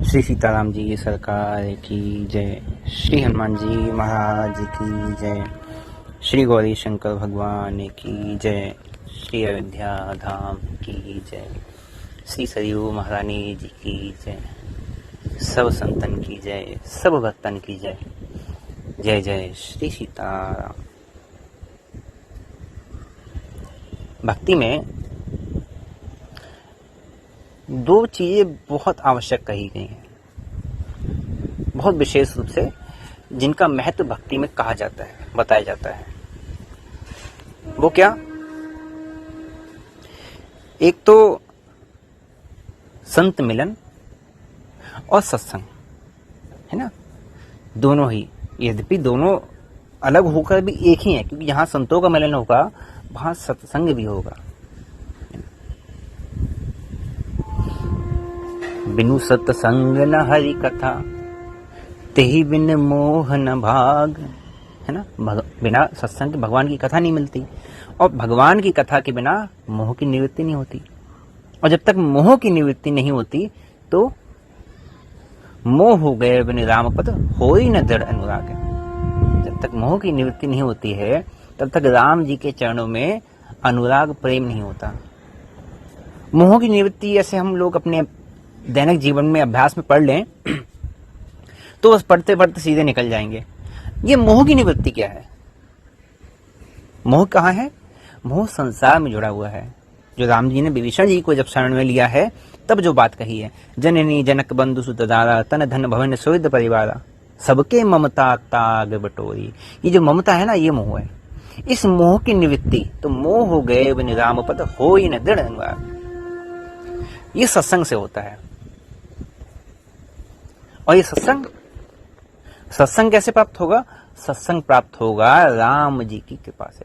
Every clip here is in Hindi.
श्री सीताराम जी सरकार की जय। श्री हनुमान जी महाराज की जय। श्री गौरी शंकर भगवान की जय। श्री अयोध्या धाम की जय। श्री सरयू महारानी जी की जय। सब संतन की जय, सब भक्तन की जय। जय जय श्री सीताराम। भक्ति में दो चीजें बहुत आवश्यक कही गई हैं, बहुत विशेष रूप से जिनका महत्व भक्ति में कहा जाता है, बताया जाता है। वो क्या? एक तो संत मिलन और सत्संग, है ना। दोनों ही, यद्यपि दोनों अलग होकर भी एक ही है, क्योंकि जहां संतों का मिलन होगा वहां सत्संग भी होगा। बिनु सत्संग न हरि कथा, तेहि बिन मोह न भाग, है ना। बिना सत्संग के भगवान की कथा नहीं मिलती, और भगवान की कथा के बिना मोह की निवृत्ति नहीं होती। और जब तक मोह की निवृत्ति नहीं होती तो मोह हो गए बिन राम पद होई न दृढ़ अनुराग। जब तक मोह की निवृत्ति नहीं होती है तब तक राम जी के चरणों में अनुराग प्रेम नहीं होता। मोह की निवृत्ति ऐसे हम लोग अपने दैनिक जीवन में अभ्यास में पढ़ लें तो बस पढ़ते पढ़ते सीधे निकल जाएंगे। ये मोह की निवृत्ति क्या है? मोह कहाँ है? मोह संसार में जुड़ा हुआ है। जो राम जी ने विभीषण जी को जब शरण में लिया है तब जो बात कही है, जननी जनक बंधु सुत दारा, तन धन भवन सुहृद परिवारा, सबके ममता ताग बटोरी। ये जो ममता है ना, ये मोह है। इस मोह की निवृत्ति तो मोह हो गए बिन राम पद होई न दृढ़ अनुराग। ये सत्संग से होता है। और ये सत्संग कैसे प्राप्त होगा? सत्संग प्राप्त होगा राम जी की कृपा से,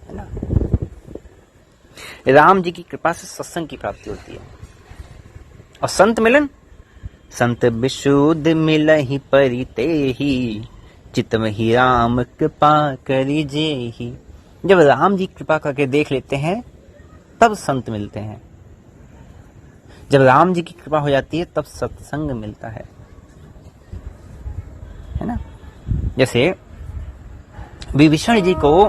है ना। राम जी की कृपा से सत्संग की प्राप्ति होती है। और संत मिलन, संत विशुद्ध मिलहि परितेहि, चितमहि राम कृपा करि जेहि। जब राम जी कृपा करके देख लेते हैं तब संत मिलते हैं। जब राम जी की कृपा हो जाती है तब सत्संग मिलता है ना। जैसे विभीषण जी को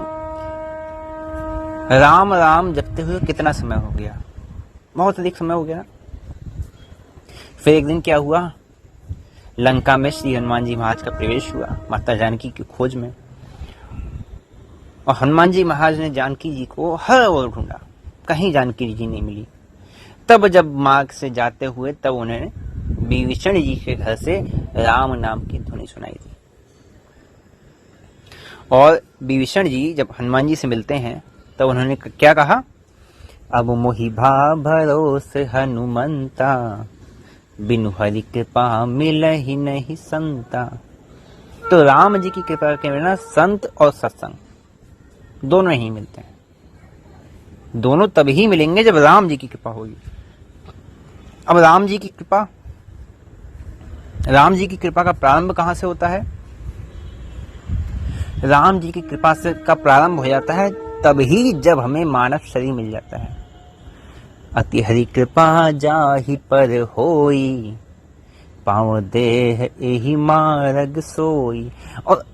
राम राम जपते हुए कितना समय हो गया? बहुत अधिक समय हो गया। फिर एक दिन क्या हुआ? लंका में श्री हनुमान जी महाराज का प्रवेश हुआ माता जानकी की खोज में, और हनुमान जी महाराज ने जानकी जी को हर ओर ढूंढा, कहीं जानकी जी नहीं मिली। तब जब मार्ग से जाते हुए तब उन्होंने विभीषण जी के घर से राम नाम की ध्वनि सुनाई दी। और विभीषण जी जब हनुमान जी से मिलते हैं तब उन्होंने क्या कहा? अब मोहि भा भरोस हनुमंता, बिनु हरि कृपा मिलहि नहीं संता। तो राम जी की कृपा के बिना संत और सत्संग दोनों ही मिलते हैं। दोनों तभी मिलेंगे जब राम जी की कृपा होगी। अब राम जी की कृपा का प्रारंभ कहां से होता है? राम जी की कृपा से का प्रारंभ हो जाता है तभी जब हमें मानव शरीर मिल जाता है। अति हरि कृपा जाहि पर होई, पाँव देह एहि मार्ग सोई। और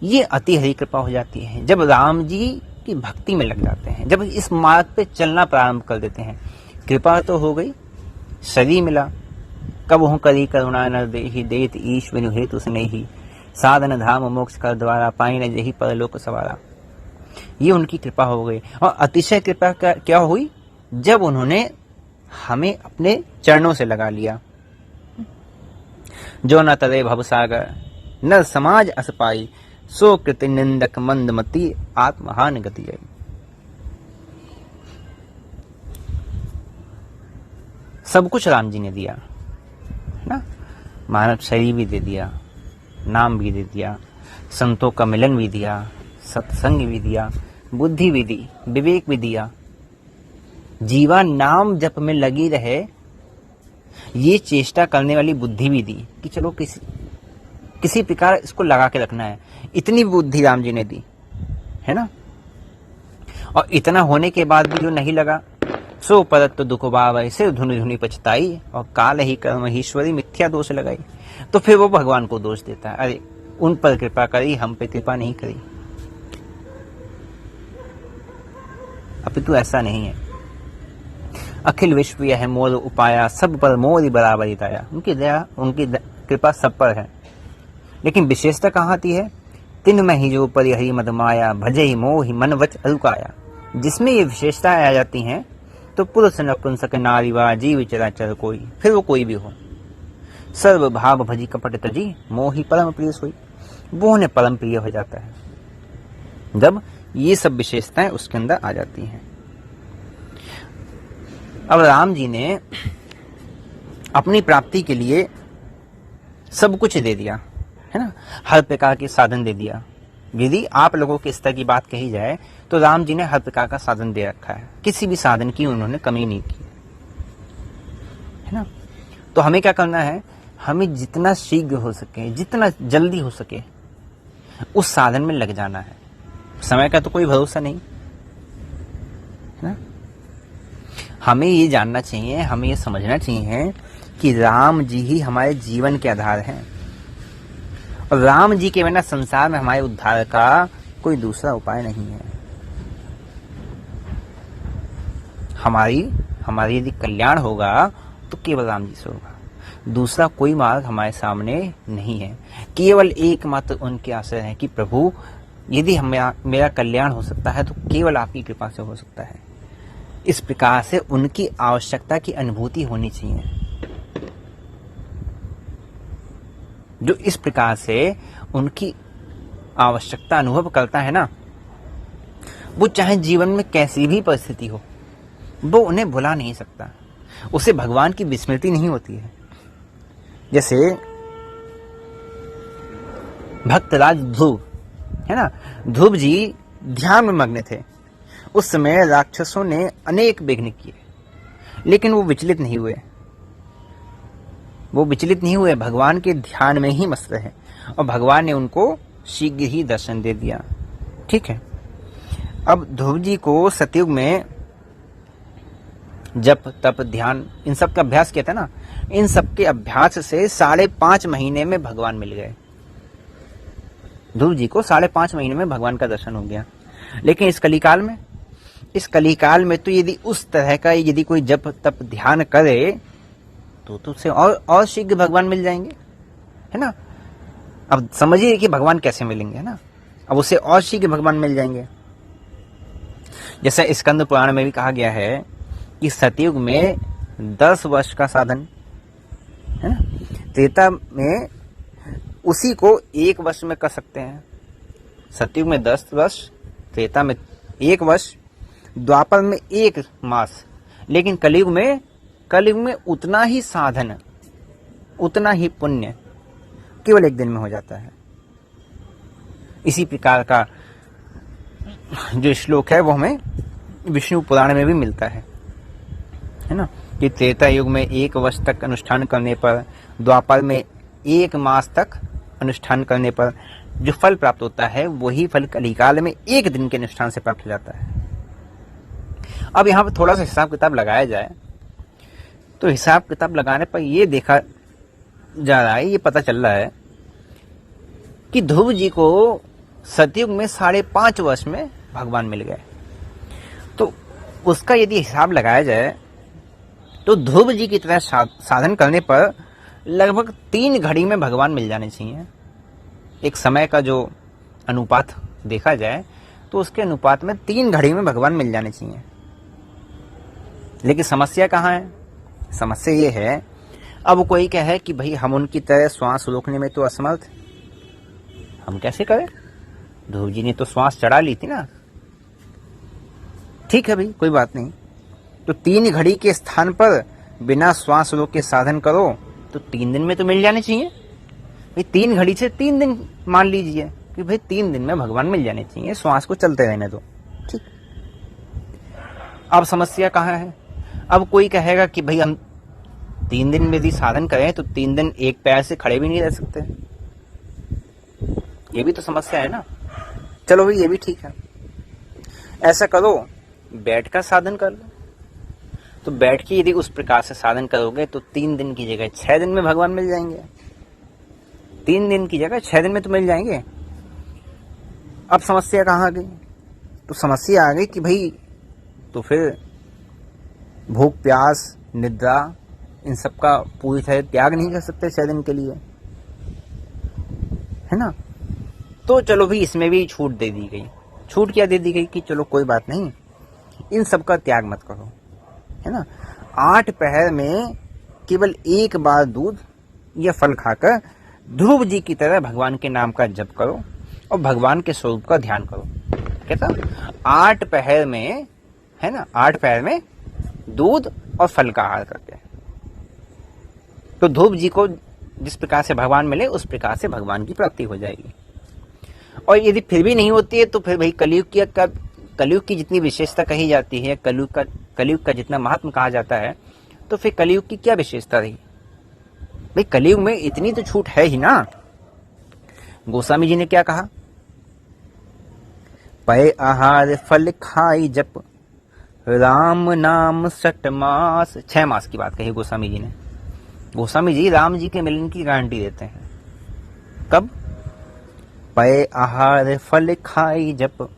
ये अति हरि कृपा हो जाती है जब राम जी की भक्ति में लग जाते हैं, जब इस मार्ग पे चलना प्रारंभ कर देते हैं। कृपा तो हो गई, शरीर मिला। कब हो करी करुणा न देहि, देत ईश बिनु हेतु स्नेही, साधन धाम मोक्ष कर द्वारा, पाई न जेहि परलोक सवारा। ये उनकी कृपा हो गई। और अतिशय कृपा क्या हुई? जब उन्होंने हमें अपने चरणों से लगा लिया। जो न तरे भवसागर, न समाज अस पाई, सो कृत निंदक मंदमती, आत्महान गति आई। सब कुछ राम जी ने दिया ना। मानव शरीर भी दे दिया, नाम भी दे दिया, संतों का मिलन भी दिया, सत्संग भी दिया, बुद्धि भी दी, विवेक भी दिया। जीवा नाम जप में लगी रहे ये चेष्टा करने वाली बुद्धि भी दी कि चलो किसी प्रकार इसको लगा के रखना है। इतनी बुद्धि राम जी ने दी, है ना। और इतना होने के बाद भी जो नहीं लगा, सो परत तो दुख बावै सिर धुनि धुनि पछताई, और काल ही कर्म ईश्वरी मिथ्या दोष लगाई। तो फिर वो भगवान को दोष देता है, अरे उन पर कृपा करी, हम पे कृपा नहीं करी। अपितु ऐसा नहीं है। अखिल विश्व यह मोर उपाया, सब पर मोर बराबरी दया। उनकी दया, उनकी कृपा सब पर है, लेकिन विशेषता कहाँ आती है? तिन में ही जो परि हरि मद माया, भजे ही मोह ही मन वच अरुकाया। जिसमें ये विशेषताएं आ जाती हैं तो पुरुष नपुंसक नारी वा जीव चराचर कोई, फिर वो कोई भी हो, सर्व भाव भजी कपट तजी, मोही परम प्रिय सोई। वो उन्हें परम प्रिय हो जाता है जब ये सब विशेषताएं उसके अंदर आ जाती हैं। अब राम जी ने अपनी प्राप्ति के लिए सब कुछ दे दिया है ना, हर प्रकार के साधन दे दिया। यदि आप लोगों के स्तर की बात कही जाए तो राम जी ने हर प्रकार का साधन दे रखा है, किसी भी साधन की उन्होंने कमी नहीं की है ना। तो हमें क्या करना है? हमें जितना शीघ्र हो सके, जितना जल्दी हो सके उस साधन में लग जाना है। समय का तो कोई भरोसा नहीं है ना। हमें ये जानना चाहिए, हमें ये समझना चाहिए कि राम जी ही हमारे जीवन के आधार हैं, और राम जी के बिना संसार में हमारे उद्धार का कोई दूसरा उपाय नहीं है। हमारी यदि कल्याण होगा तो केवल राम जी से होगा, दूसरा कोई मार्ग हमारे सामने नहीं है। केवल एकमात्र उनके आश्रय है कि प्रभु यदि मेरा कल्याण हो सकता है तो केवल आपकी कृपा से हो सकता है। इस प्रकार से उनकी आवश्यकता की अनुभूति होनी चाहिए। जो इस प्रकार से उनकी आवश्यकता अनुभव करता है ना, वो चाहे जीवन में कैसी भी परिस्थिति हो, वो उन्हें भुला नहीं सकता, उसे भगवान की विस्मृति नहीं होती है। जैसे भक्तराज ध्रुव है ना, ध्रुव जी ध्यान में मग्न थे। उस समय राक्षसों ने अनेक विघ्न किए, लेकिन वो विचलित नहीं हुए। भगवान के ध्यान में ही मस्त रहे, और भगवान ने उनको शीघ्र ही दर्शन दे दिया। ठीक है। अब ध्रुव जी को सतयुग में जप तप ध्यान इन सब का अभ्यास किया था ना, इन सब के अभ्यास से 5.5 महीने में भगवान मिल गए। ध्रुव जी को 5.5 महीने में भगवान का दर्शन हो गया। लेकिन इस कलिकाल में तो यदि उस तरह का यदि कोई जप तप ध्यान करे तो उसे और शीघ्र भगवान मिल जाएंगे है ना। अब समझिए कि भगवान कैसे मिलेंगे है ना। अब उसे और शीघ्र भगवान मिल जाएंगे। जैसा स्कंद पुराण में भी कहा गया है कि सतयुग में 10 वर्ष का साधन है ना, त्रेता में उसी को 1 वर्ष में कर सकते हैं। सतयुग में 10 वर्ष, त्रेता में 1 वर्ष, द्वापर में 1 मास, लेकिन कलयुग में उतना ही साधन, उतना ही पुण्य केवल 1 दिन में हो जाता है। इसी प्रकार का जो श्लोक है वो हमें विष्णु पुराण में भी मिलता है ना, कि त्रेता युग में 1 वर्ष तक अनुष्ठान करने पर, द्वापर में 1 मास तक अनुष्ठान करने पर जो फल प्राप्त होता है वही फल कलिकाल में 1 दिन के अनुष्ठान से प्राप्त हो जाता है। अब यहाँ पर थोड़ा सा हिसाब किताब लगाया जाए तो हिसाब किताब लगाने पर ये देखा जा रहा है, ये पता चल रहा है कि ध्रुव जी को सतयुग में 5.5 वर्ष में भगवान मिल गए। तो उसका यदि हिसाब लगाया जाए तो ध्रुव जी की तरह साधन करने पर लगभग 3 घड़ी में भगवान मिल जाने चाहिए। एक समय का जो अनुपात देखा जाए तो उसके अनुपात में 3 घड़ी में भगवान मिल जाने चाहिए। लेकिन समस्या कहाँ है? समस्या ये है, अब कोई कहे कि भाई हम उनकी तरह श्वास रोकने में तो असमर्थ, हम कैसे करें? ध्रुव जी ने तो श्वास चढ़ा ली थी ना। ठीक है भाई, कोई बात नहीं। तो 3 घड़ी के स्थान पर बिना श्वास रोक के साधन करो तो 3 दिन में तो मिल जाने चाहिए भाई। 3 घड़ी से 3 दिन मान लीजिए कि भाई 3 दिन में भगवान मिल जाने चाहिए, श्वास को चलते रहने दो। ठीक। अब समस्या कहाँ है? अब कोई कहेगा कि भाई हम 3 दिन में यदि साधन करें तो 3 दिन एक पैर से खड़े भी नहीं रह सकते। ये भी तो समस्या है ना। चलो भाई, ये भी ठीक है। ऐसा करो, बैठ कर साधन कर लो। तो बैठ के यदि उस प्रकार से साधन करोगे तो 3 दिन की जगह 6 दिन में भगवान मिल जाएंगे। 3 दिन की जगह 6 दिन में तो मिल जाएंगे। अब समस्या कहाँ आ गई? तो समस्या आ गई कि भाई तो फिर भूख प्यास निद्रा इन सब का पूरी तरह त्याग नहीं कर सकते 6 दिन के लिए, है ना। तो चलो भाई इसमें भी छूट दे दी गई। छूट क्या दे दी गई कि चलो कोई बात नहीं, इन सब का त्याग मत करो, है ना। 8 पहर में केवल एक बार दूध या फल खाकर ध्रुव जी की तरह भगवान के नाम का जप करो और भगवान के स्वरूप का ध्यान करो। कैसा? 8 पहर में, है ना, 8 पहर में दूध और फल का आहार करके, तो ध्रुव जी को जिस प्रकार से भगवान मिले उस प्रकार से भगवान की प्राप्ति हो जाएगी। और यदि फिर भी नहीं होती है तो फिर भाई कलयुग की जितनी विशेषता कही जाती है, कलयुग का जितना महात्म कहा जाता है, तो फिर कलयुग की क्या विशेषता रही? भाई कलयुग में इतनी तो छूट है ही ना। गोस्वामी जी ने क्या कहा? पय आहार फल खाई जप राम नाम 6 मास। 6 मास की बात कही गोस्वामी जी ने। गोस्वामी जी राम जी के मिलन की गारंटी देते हैं। कब? पय आहार फल खाई जप,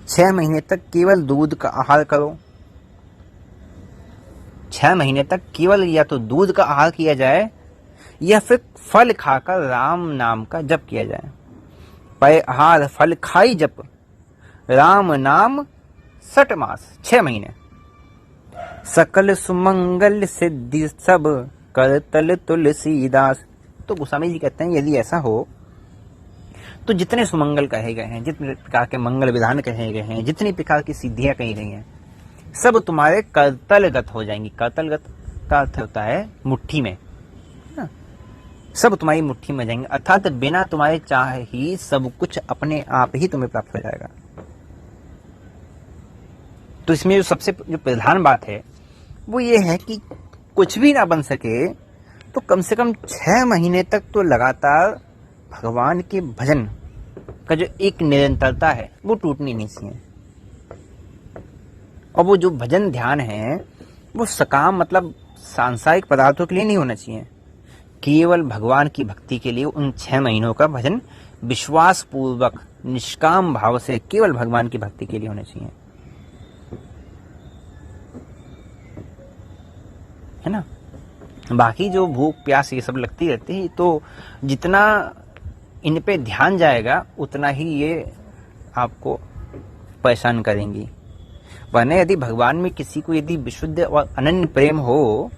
6 महीने तक केवल दूध का आहार करो। 6 महीने तक केवल या तो दूध का आहार किया जाए या फिर फल खाकर राम नाम का जप किया जाए। पय आहार फल खाई जप राम नाम 6 मास, 6 महीने। सकल सुमंगल सिद्धि सब करतल तुलसीदास। तो गोस्वामी जी कहते हैं यदि ऐसा हो तो जितने सुमंगल कहे गए हैं, जितने प्रकार के मंगल विधान कहे गए हैं, जितनी प्रकार की सिद्धियां कही गई हैं, सब तुम्हारे करतलगत हो जाएंगी। करतलगत का अर्थ होता है मुट्ठी में, ना? सब तुम्हारी मुट्ठी में जाएंगे, अर्थात बिना तुम्हारे चाह ही सब कुछ अपने आप ही तुम्हें प्राप्त हो जाएगा। तो इसमें जो सबसे जो प्रधान बात है वो ये है कि कुछ भी ना बन सके तो कम से कम 6 महीने तक तो लगातार भगवान के भजन का जो एक निरंतरता है वो टूटनी नहीं चाहिए। और वो जो भजन ध्यान है वो सकाम मतलब सांसारिक पदार्थों के लिए नहीं होना चाहिए, केवल भगवान की भक्ति के लिए उन 6 महीनों का भजन विश्वास पूर्वक निष्काम भाव से केवल भगवान की भक्ति के लिए होना चाहिए, है ना। बाकी जो भूख प्यास ये सब लगती रहती है, तो जितना इन पे ध्यान जाएगा उतना ही ये आपको परेशान करेंगी। वरना यदि भगवान में किसी को यदि विशुद्ध और अनन्य प्रेम हो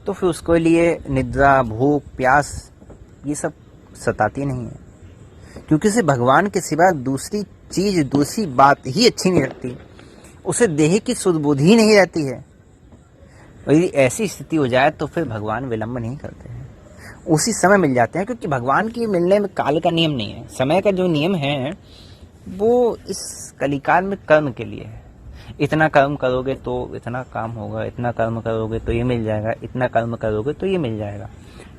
तो फिर उसके लिए निद्रा भूख प्यास ये सब सताती नहीं है, क्योंकि उसे भगवान के सिवा दूसरी चीज दूसरी बात ही अच्छी नहीं लगती, उसे देह की सुधबुद्धि ही नहीं रहती है। और यदि ऐसी स्थिति हो जाए तो फिर भगवान विलंब नहीं करते हैं, उसी समय मिल जाते हैं, क्योंकि भगवान के मिलने में काल का नियम नहीं है। समय का जो नियम है वो इस कलिकाल में कर्म के लिए है। इतना कर्म करोगे तो इतना काम होगा, इतना कर्म करोगे तो ये मिल जाएगा, इतना कर्म करोगे तो ये मिल जाएगा।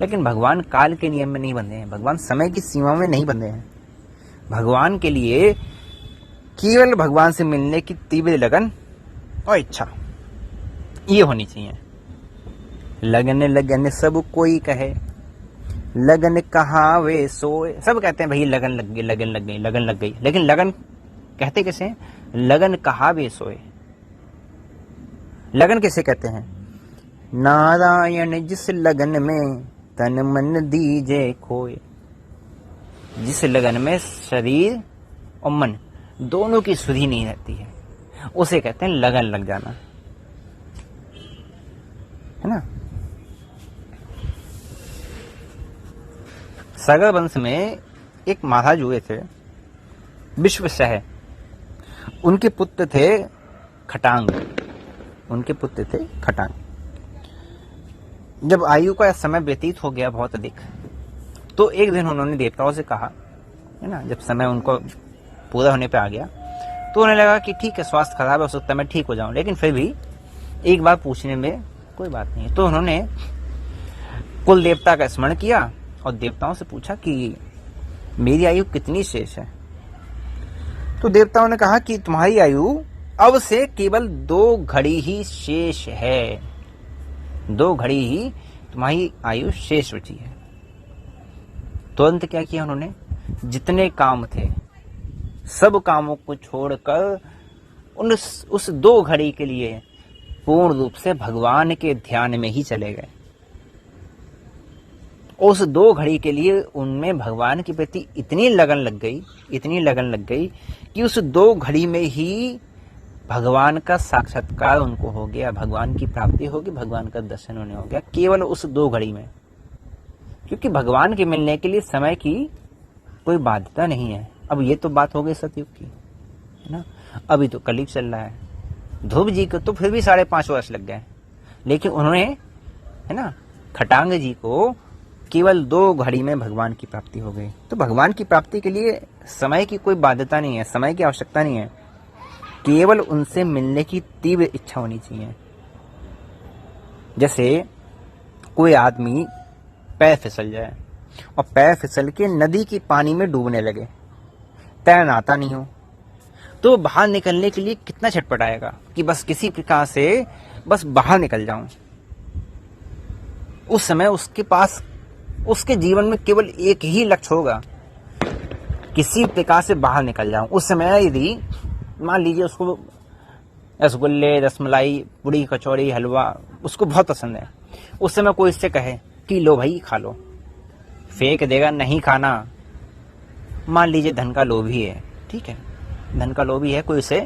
लेकिन भगवान काल के नियम में नहीं बंधे हैं, भगवान समय की सीमा में नहीं बंधे हैं। भगवान के लिए केवल भगवान से मिलने की तीव्र लगन और इच्छा ये होनी चाहिए। लगन लगन सब कोई कहे, लगन कहावे सोए। सब कहते हैं भाई लगन लग गई, लगन लग गई, लगन लग गई, लेकिन लगन कहते कैसे हैं? लगन कहावे सोए। लगन कैसे कहते हैं? नारायण जिस लगन में तन मन दीजे खोए। जिस लगन में शरीर और मन दोनों की सुधि नहीं रहती है उसे कहते हैं लगन लग जाना, है ना। सागर वंश में एक महाराज हुए थे विश्वसह। उनके पुत्र थे खटांग। उनके पुत्र थे खटांग। जब आयु का समय व्यतीत हो गया बहुत अधिक, तो एक दिन उन्होंने देवताओं से कहा, है ना, जब समय उनको पूरा होने पे आ गया तो उन्हें लगा कि ठीक है स्वास्थ्य खराब है, हो सकता है मैं ठीक हो जाऊं, लेकिन फिर भी एक बार पूछने में कोई बात नहीं है। तो उन्होंने कुल देवता का स्मरण किया और देवताओं से पूछा कि मेरी आयु कितनी शेष है। तो देवताओं ने कहा कि तुम्हारी आयु अब से केवल 2 घड़ी ही शेष है, 2 घड़ी ही तुम्हारी आयु शेष बची है। तुरंत क्या किया उन्होंने, जितने काम थे सब कामों को छोड़कर उस 2 घड़ी के लिए पूर्ण रूप से भगवान के ध्यान में ही चले गए। उस 2 घड़ी के लिए उनमें भगवान के प्रति इतनी लगन लग गई कि उस 2 घड़ी में ही भगवान का साक्षात्कार उनको हो गया, भगवान की प्राप्ति होगी, भगवान का दर्शन उन्हें हो गया, केवल उस 2 घड़ी में। क्योंकि भगवान के मिलने के लिए समय की कोई बाध्यता नहीं है। अब ये तो बात हो गई सतयुग की, है ना। अभी तो कलयुग चल रहा है। ध्रुव जी को तो फिर भी 5.5 वर्ष लग गए, लेकिन उन्होंने, है ना, खटांग जी को केवल 2 घड़ी में भगवान की प्राप्ति हो गई। तो भगवान की प्राप्ति के लिए समय की कोई बाध्यता नहीं है, समय की आवश्यकता नहीं है, केवल उनसे मिलने की तीव्र इच्छा होनी चाहिए। जैसे कोई आदमी पैर फिसल जाए और पैर फिसल के नदी के पानी में डूबने लगे, तैरना आता नहीं हो, तो बाहर निकलने के लिए कितना छटपटाएगा कि बस किसी प्रकार से बस बाहर निकल जाऊं। उस समय उसके पास, उसके जीवन में केवल एक ही लक्ष्य होगा, किसी प्रकार से बाहर निकल जाऊं। उस समय यदि मान लीजिए उसको रसगुल्ले, रसमलाई, पूड़ी, कचौड़ी, हलवा उसको बहुत पसंद है, उस समय कोई इससे कहे कि लो भाई खा लो, फेंक देगा, नहीं खाना। मान लीजिए धन का लोभी है, ठीक है, धन का लोभी है, कोई उसे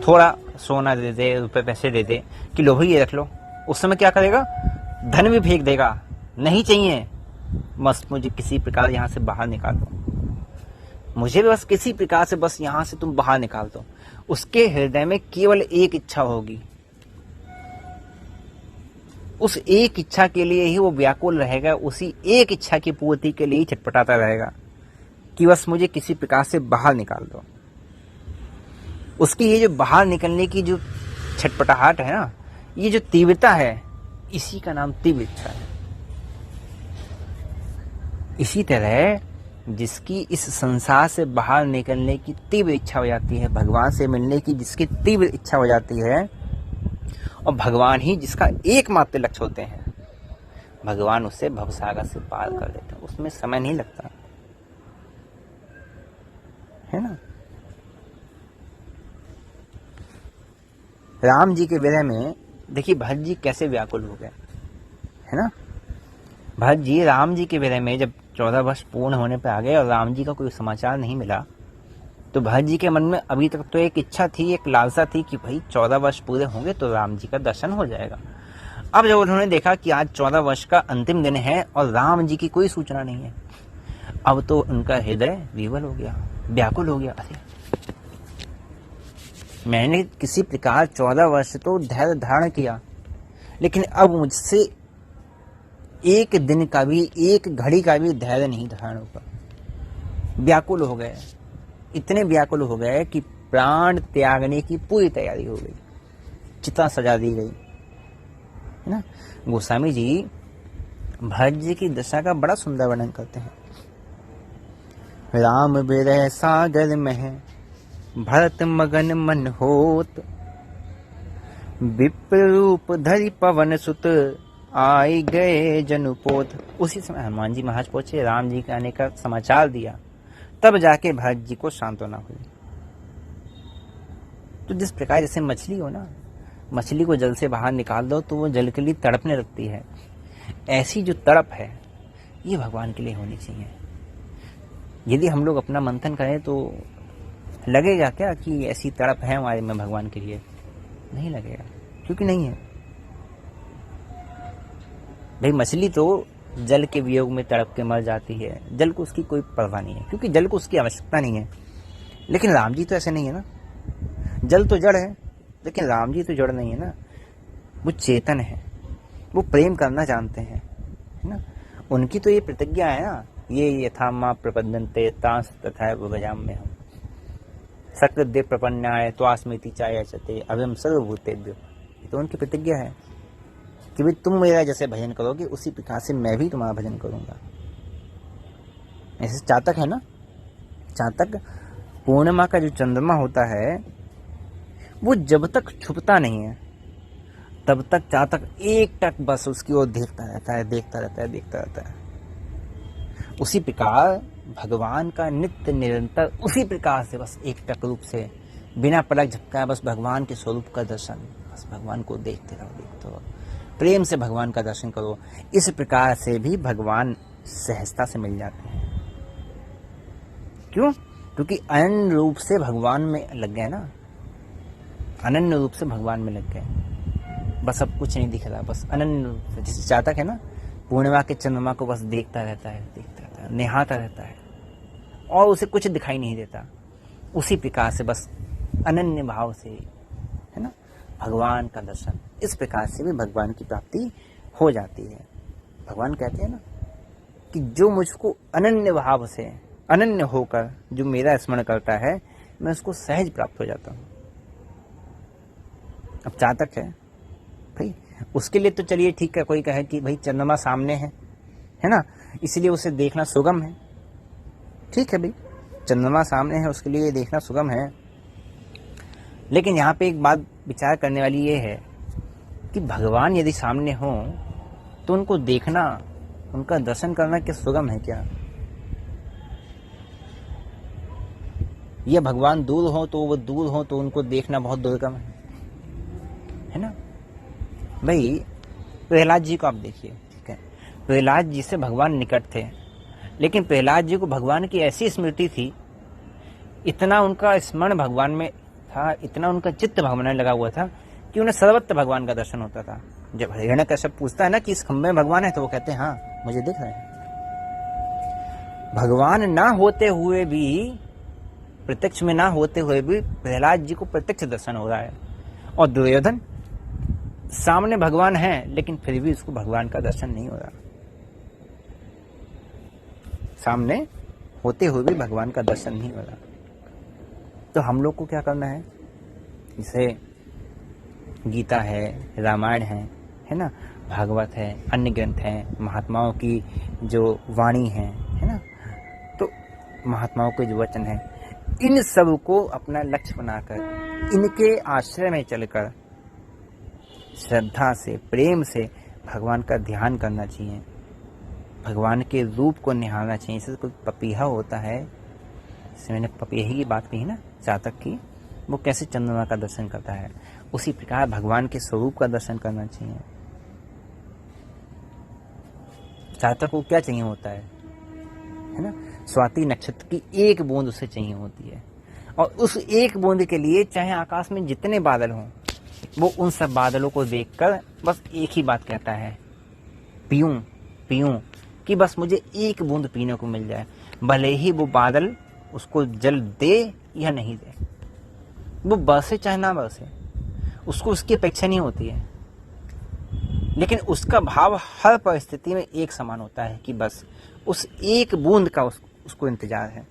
थोड़ा सोना दे दे, रुपए पैसे दे दे कि लो भाई ये रख लो, उस समय क्या करेगा, धन भी फेंक देगा, नहीं चाहिए, बस मुझे किसी प्रकार यहाँ से बाहर निकाल दो, मुझे बस किसी प्रकार से बस यहाँ से तुम बाहर निकाल दो। उसके हृदय में केवल एक इच्छा होगी, उस एक इच्छा के लिए ही वो व्याकुल रहेगा, उसी एक इच्छा की पूर्ति के लिए ही छटपटाता रहेगा कि बस मुझे किसी प्रकार से बाहर निकाल दो। उसकी ये जो बाहर निकलने की जो छटपटाहट है ना, ये जो तीव्रता है, इसी का नाम तीव्र इच्छा है। इसी तरह जिसकी इस संसार से बाहर निकलने की तीव्र इच्छा हो जाती है, भगवान से मिलने की जिसकी तीव्र इच्छा हो जाती है, और भगवान ही जिसका एकमात्र लक्ष्य होते हैं, भगवान उससे भवसागर से पार कर देते हैं, उसमें समय नहीं लगता, है ना। राम जी के विरह में देखिए भरत जी कैसे व्याकुल हो गए, है ना। भरत जी राम जी के विरह में जब 14 वर्ष पूर्ण होने पर आ गए और राम जी का कोई समाचार नहीं मिला, तो भरत जी के मन में अभी तक तो एक इच्छा थी, एक लालसा थी कि भाई 14 वर्ष पूरे होंगे तो राम जी का दर्शन हो जाएगा। अब जब उन्होंने देखा कि आज 14 वर्ष का अंतिम दिन है और राम जी की कोई सूचना नहीं है, अब तो उनका हृदय विवल हो गया, व्याकुल हो गया। अरे मैंने किसी प्रकार 14 वर्ष तो धैर्य धारण किया, लेकिन अब मुझसे एक दिन का भी, एक घड़ी का भी धैर्य नहीं धारण होगा। व्याकुल हो गए, इतने व्याकुल हो गए कि प्राण त्यागने की पूरी तैयारी हो गई, चिता सजा दी गई, है ना। गोस्वामी जी भरत जी की दशा का बड़ा सुंदर वर्णन करते हैं। राम विरह सागर में भरत मगन मन होत, विप्र रूप धरि पवन सुत आई गए जनुपोत। उसी समय हनुमान जी महाराज पहुंचे, राम जी के आने का समाचार दिया, तब जाके भरत जी को सांत्वना हुई। तो जिस प्रकार जैसे मछली हो ना, मछली को जल से बाहर निकाल दो तो वो जल के लिए तड़पने लगती है, ऐसी जो तड़प है ये भगवान के लिए होनी चाहिए। यदि हम लोग अपना मंथन करें तो लगेगा क्या कि ऐसी तड़प है हमारे में भगवान के लिए? नहीं लगेगा, क्योंकि नहीं है। भाई मछली तो जल के वियोग में तड़प के मर जाती है, जल को उसकी कोई परवाह नहीं है, क्योंकि जल को उसकी आवश्यकता नहीं है। लेकिन राम जी तो ऐसे नहीं है ना, जल तो जड़ है लेकिन राम जी तो जड़ नहीं है ना, वो चेतन है, वो प्रेम करना जानते हैं, है ना। उनकी तो ये प्रतिज्ञा है ना, ये यथा माँ प्रपद्यन्ते तांस तथा भजाम में हम सकृदेव प्रपन्नाय त्वास्मिति चायचते अभयम सर्वभूतेभ्यो। तो उनकी प्रतिज्ञा है कि भाई तुम मेरा जैसे भजन करोगे उसी प्रकार से मैं भी तुम्हारा भजन करूंगा। ऐसे चातक है ना, चातक पूर्णिमा का जो चंद्रमा होता है वो जब तक छुपता नहीं है तब तक चातक एक टक बस उसकी ओर देखता रहता है, देखता रहता है, देखता रहता है। उसी प्रकार भगवान का नित्य निरंतर उसी प्रकार से बस एक टक रूप से बिना पलक झपकाए बस भगवान के स्वरूप का दर्शन, बस भगवान को देखते रहो, देखते रहो, प्रेम से भगवान का दर्शन करो। इस प्रकार से भी भगवान सहजता से मिल जाते हैं। क्यों? क्योंकि अनन्य रूप से भगवान में लग गए ना, अनन्य रूप से भगवान में लग गए। बस अब कुछ नहीं दिख रहा, बस अनन्य रूप से। जैसे चातक है ना, पूर्णिमा के चंद्रमा को बस देखता रहता है, देखता रहता है, निहारता रहता है और उसे कुछ दिखाई नहीं देता। उसी प्रकार से बस अनन्य भाव से, है ना, भगवान का दर्शन, इस प्रकार से भी भगवान की प्राप्ति हो जाती है। भगवान कहते हैं ना कि जो मुझको अनन्य भाव से, अनन्य होकर जो मेरा स्मरण करता है, मैं उसको सहज प्राप्त हो जाता हूँ। अब चातक है भाई, उसके लिए तो चलिए ठीक है, कोई कहे कि भाई चंद्रमा सामने है ना, इसलिए उसे देखना सुगम है। ठीक है भाई, चंद्रमा सामने है, उसके लिए देखना सुगम है। लेकिन यहाँ पे एक बात विचार करने वाली ये है कि भगवान यदि सामने हो तो उनको देखना, उनका दर्शन करना क्या सुगम है क्या? ये भगवान दूर हो तो वो दूर हो तो उनको देखना बहुत दुर्गम है ना। भाई प्रहलाद जी को आप देखिए, ठीक है, प्रहलाद जी से भगवान निकट थे, लेकिन प्रहलाद जी को भगवान की ऐसी स्मृति थी, इतना उनका स्मरण भगवान में था, इतना उनका चित्त भगवान में लगा हुआ था कि उन्हें सर्वत्र भगवान का दर्शन होता था। जब हिरण्यकश्यप पूछता है ना कि इस खंभे में भगवान है, तो वो कहते हैं हाँ मुझे दिख रहा है। भगवान ना होते हुए भी, प्रत्यक्ष में ना होते हुए भी प्रहलाद जी को प्रत्यक्ष दर्शन हो रहा है। और दुर्योधन सामने भगवान है लेकिन फिर भी उसको भगवान का दर्शन नहीं हो रहा, सामने होते हुए भी भगवान का दर्शन नहीं हो रहा। तो हम लोग को क्या करना है? जैसे गीता है, रामायण है ना, भागवत है, अन्य ग्रंथ हैं, महात्माओं की जो वाणी है ना, तो महात्माओं के जो वचन है, इन सब को अपना लक्ष्य बनाकर इनके आश्रय में चलकर श्रद्धा से, प्रेम से भगवान का ध्यान करना चाहिए, भगवान के रूप को निहारना चाहिए। जैसे कोई पपीहा होता है, जैसे मैंने पपीहे की बात कही ना चातक की, वो कैसे चंद्रमा का दर्शन करता है, उसी प्रकार भगवान के स्वरूप का दर्शन करना चाहिए। चातक को क्या चाहिए होता है ना, स्वाति नक्षत्र की एक बूंद उसे चाहिए होती है, और उस एक बूंद के लिए चाहे आकाश में जितने बादल हों, वो उन सब बादलों को देखकर बस एक ही बात कहता है, पीऊं पीऊं, कि बस मुझे एक बूंद पीने को मिल जाए, भले ही वो बादल उसको जल दे या नहीं दे, वो बरसे चाहे ना बरसे, उसको उसकी अपेक्षा नहीं होती है, लेकिन उसका भाव हर परिस्थिति में एक समान होता है कि बस उस एक बूंद का उसको इंतजार है।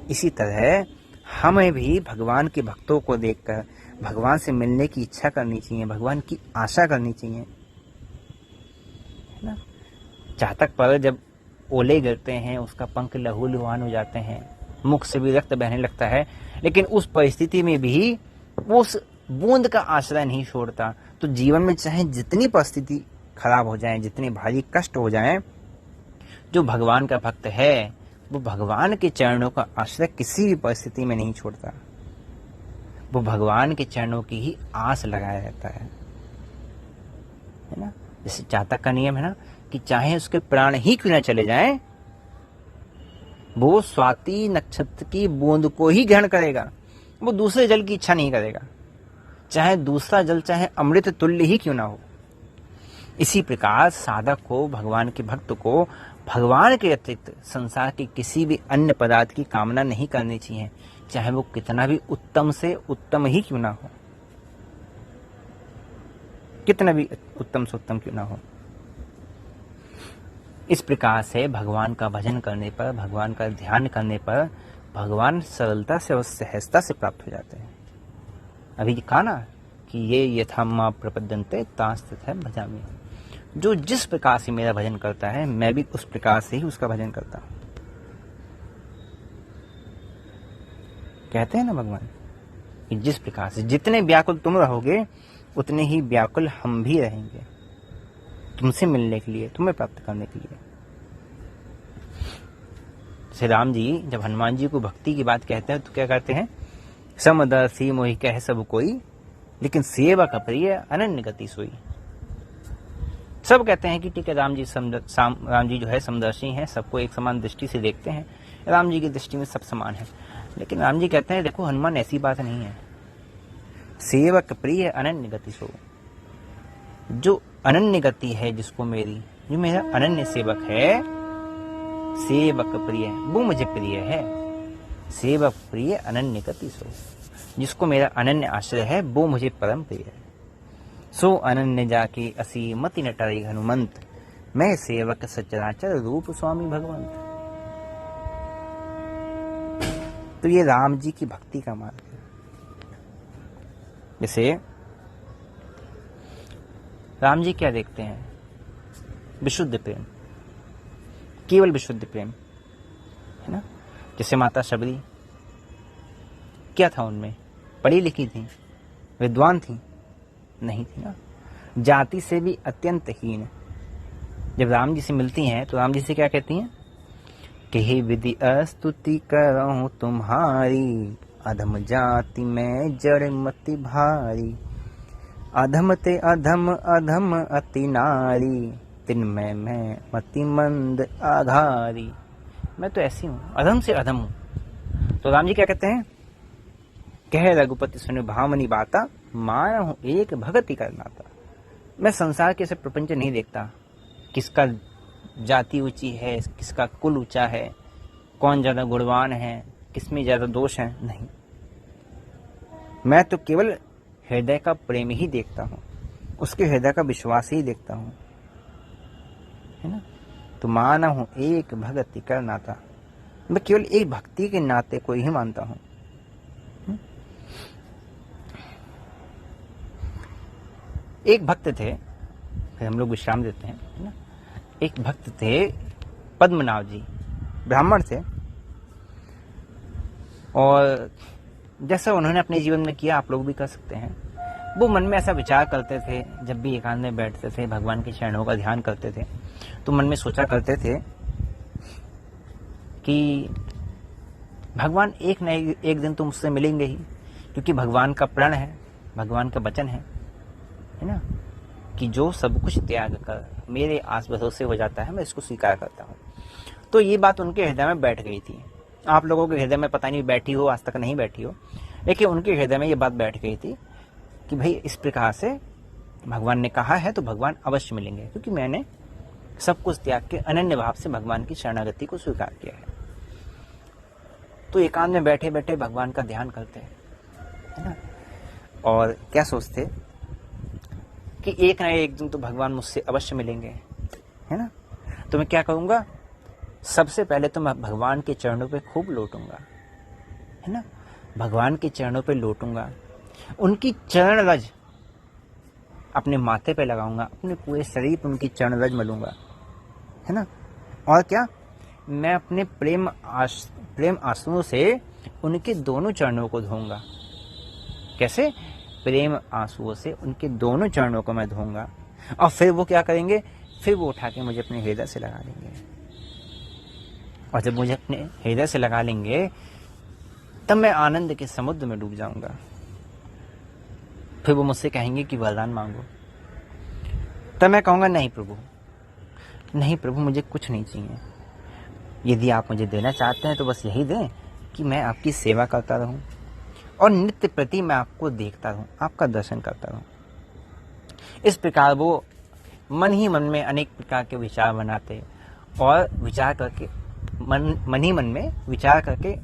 इसी तरह हमें भी भगवान के भक्तों को देखकर भगवान से मिलने की इच्छा करनी चाहिए, भगवान की आशा करनी चाहिए, है ना। चातक पर जब ओले गिरते हैं, उसका पंख लहूलुहान हो जाते हैं, मुख से भी रक्त बहने लगता है, लेकिन उस परिस्थिति में भी वो उस बूंद का आश्रय नहीं छोड़ता। तो जीवन में चाहे जितनी परिस्थिति खराब हो जाए, जितने भारी कष्ट हो जाए, जो भगवान का भक्त है वो भगवान के चरणों का आश्रय किसी भी परिस्थिति में नहीं छोड़ता, वो भगवान के चरणों की ही आस लगाया रहता है ना। जैसे चातक का नियम है ना कि चाहे उसके प्राण ही क्यों न चले जाएं, वो स्वाति नक्षत्र की बूंद को ही ग्रहण करेगा, वो दूसरे जल की इच्छा नहीं करेगा, चाहे दूसरा जल चाहे अमृत तुल्य ही क्यों ना हो। इसी प्रकार साधक को, भगवान के भक्त को, भगवान के अतिरिक्त संसार के किसी भी अन्य पदार्थ की कामना नहीं करनी चाहिए, चाहे वो कितना भी उत्तम से उत्तम ही क्यों ना हो, कितना भी उत्तम से उत्तम क्यों ना हो। इस प्रकार से भगवान का भजन करने पर, भगवान का ध्यान करने पर भगवान सरलता से और सहजता से प्राप्त हो जाते हैं। अभी कहा ना कि ये यथा मां प्रपद्यन्ते तांस्तथा भजामि, जो जिस प्रकार से मेरा भजन करता है मैं भी उस प्रकार से ही उसका भजन करता हूं। कहते हैं ना भगवान कि जिस प्रकार से जितने व्याकुल तुम रहोगे उतने ही व्याकुल हम भी रहेंगे तुमसे मिलने के लिए, तुम्हें प्राप्त करने के लिए। श्री राम जी जब हनुमान जी को भक्ति की बात कहते हैं तो क्या कहते हैं, समदर्शी मोहि कह सब कोई, लेकिन सेवा का प्रिय अनन्य गति सोई। सब कहते हैं कि ठीक है राम जी जो है समदर्शी हैं, सबको एक समान दृष्टि से देखते हैं, राम जी की दृष्टि में सब समान है। लेकिन राम जी कहते हैं देखो हनुमान ऐसी बात नहीं है, सेवक प्रिय अनन्य गति सो। जो अनन्य गति है जिसको मेरी, जो मेरा अनन्य सेवक है, सेवक प्रिय वो मुझे प्रिय है। सेवक प्रिय अनन्य गति सो, जिसको मेरा अनन्य आश्रय है वो मुझे परम प्रिय है। सो अनन्य जाके असी मति न टरे हनुमंत, मैं सेवक सचराचर रूप स्वामी भगवंत। तो ये राम जी की भक्ति का मार्ग है। जैसे राम जी क्या देखते हैं, विशुद्ध प्रेम, केवल विशुद्ध प्रेम, है ना। जैसे माता शबरी, क्या था उनमें, पढ़ी लिखी थी, विद्वान थी नहीं थी ना, जाति से भी अत्यंत हीन। जब राम जी से मिलती हैं तो राम जी से क्या कहती हैं कि हे विधि स्तुति करूं तुम्हारी, अधम जाति में जड़ मति भारी। अधम ते अधम अधम अति नारी, तिनमय मैं मति मंद आधारी। मैं तो ऐसी हूं, अधम से अधम हूं। तो राम जी क्या कहते हैं, कह रघुपति सुन भामनी बाता, माया हूं एक भगति करनाता। मैं संसार के से प्रपंच नहीं देखता, किसका जाति ऊंची है, किसका कुल ऊंचा है, कौन ज्यादा गुणवान है, किसमें ज्यादा दोष है, नहीं। मैं तो केवल हृदय का प्रेम ही देखता हूं, उसके हृदय का विश्वास ही देखता हूं, है ना। तो माना हूं एक भगति कर नाता, मैं केवल एक भक्ति के नाते को ही मानता हूं। एक भक्त थे, फिर हम लोग विश्राम देते हैं, है ना। एक भक्त थे पद्मनाभ जी, ब्राह्मण थे, और जैसा उन्होंने अपने जीवन में किया आप लोग भी कर सकते हैं। वो मन में ऐसा विचार करते थे, जब भी एकांत में बैठते थे, भगवान के चरणों का ध्यान करते थे, तो मन में सोचा करते थे कि भगवान एक न एक दिन तो मुझसे मिलेंगे ही, क्योंकि भगवान का प्रण है, भगवान का वचन है ना, कि जो सब कुछ त्याग कर मेरे आस भरोसे हो जाता है, मैं इसको स्वीकार करता हूँ। तो ये बात उनके हृदय में बैठ गई थी। आप लोगों के हृदय में पता नहीं बैठी हो, आज तक नहीं बैठी हो, लेकिन उनके हृदय में ये बात बैठ गई थी कि भाई इस प्रकार से भगवान ने कहा है तो भगवान अवश्य मिलेंगे, क्योंकि मैंने सब कुछ त्याग के अनन्य भाव से भगवान की शरणागति को स्वीकार किया है। तो एकांत में बैठे बैठे भगवान का ध्यान करते हैं, है ना, और क्या सोचते कि एक ना एक दिन तो भगवान मुझसे अवश्य मिलेंगे, है ना। तो मैं क्या करूंगा, सबसे पहले तो मैं भगवान के चरणों पे खूब लौटूंगा, है ना, भगवान के चरणों पे लौटूंगा, उनकी चरण रज अपने माथे पे लगाऊंगा, अपने पूरे शरीर पर उनकी चरण रज मलूंगा, है ना। और क्या, मैं अपने प्रेम आंसुओं से उनके दोनों चरणों को धोऊंगा। कैसे, प्रेम आंसुओं से उनके दोनों चरणों को मैं धोऊंगा, और फिर वो क्या करेंगे, फिर वो उठा के मुझे अपने हृदय से लगा लेंगे, और जब मुझे अपने हृदय से लगा लेंगे तब मैं आनंद के समुद्र में डूब जाऊंगा। फिर वो मुझसे कहेंगे कि वरदान मांगो, तब मैं कहूंगा नहीं प्रभु मुझे कुछ नहीं चाहिए, यदि आप मुझे देना चाहते हैं तो बस यही दें कि मैं आपकी सेवा करता रहूं और नित्य प्रति मैं आपको देखता रहूं, आपका दर्शन करता रहूं। इस प्रकार वो मन ही मन में अनेक प्रकार के विचार बनाते, और विचार करके मन ही मन में विचार करके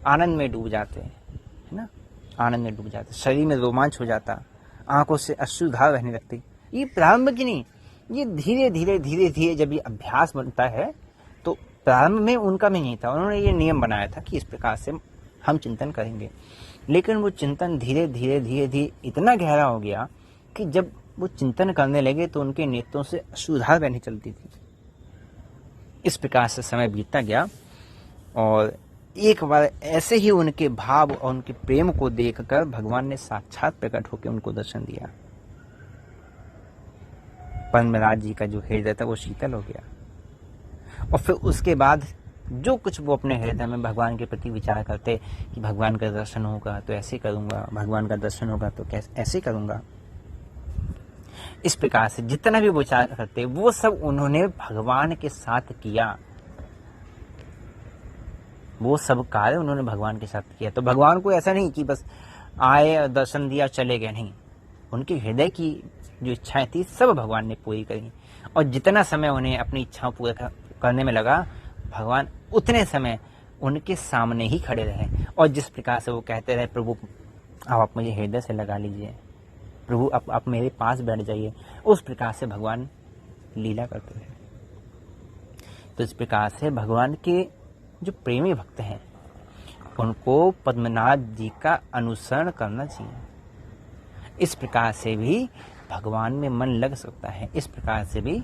आनंद में डूब जाते, है ना, आनंद में डूब जाते, शरीर में रोमांच हो जाता, आंखों से अश्रुधार रहने लगती। ये प्रारंभ की नहीं, ये धीरे धीरे जब ये अभ्यास बनता है, तो प्रारंभ में उनका भी नहीं था, उन्होंने ये नियम बनाया था कि इस प्रकार से हम चिंतन करेंगे, लेकिन वो चिंतन धीरे धीरे इतना गहरा हो गया कि जब वो चिंतन करने लगे तो उनके नेत्रों से अश्रुधार बहने चलती थी। इस प्रकार से समय बीतता गया, और एक बार ऐसे ही उनके भाव और उनके प्रेम को देखकर भगवान ने साक्षात प्रकट होकर उनको दर्शन दिया। पद्मराज जी का जो हृदय था वो शीतल हो गया। और फिर उसके बाद जो कुछ वो अपने हृदय में भगवान के प्रति विचार करते कि भगवान का दर्शन होगा तो ऐसे करूंगा, भगवान का दर्शन होगा तो कैसे ऐसे करूंगा, इस प्रकार से जितना भी विचार करते वो सब उन्होंने भगवान के साथ किया। वो सब कार्य उन्होंने भगवान के साथ किया। तो भगवान को ऐसा नहीं कि बस आए, दर्शन दिया, चले गए, नहीं। उनके हृदय की जो इच्छाएं थी सब भगवान ने पूरी करी। और जितना समय उन्हें अपनी इच्छाओं पूरा करने में लगा, भगवान उतने समय उनके सामने ही खड़े रहे। और जिस प्रकार से वो कहते रहे, प्रभु आप मुझे हृदय से लगा लीजिए, प्रभु आप मेरे पास बैठ जाइए, उस प्रकार से भगवान लीला करते रहे। तो इस प्रकार से भगवान के जो प्रेमी भक्त हैं उनको पद्मनाभ जी का अनुसरण करना चाहिए। इस प्रकार से भी भगवान में मन लग सकता है, इस प्रकार से भी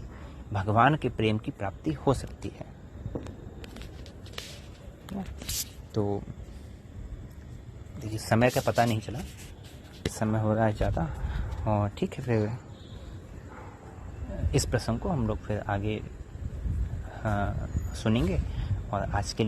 भगवान के प्रेम की प्राप्ति हो सकती है। तो देखिए समय का पता नहीं चला, समय हो रहा है ज़्यादा। और ठीक है, फिर इस प्रसंग को हम लोग फिर आगे सुनेंगे। और आज के लिए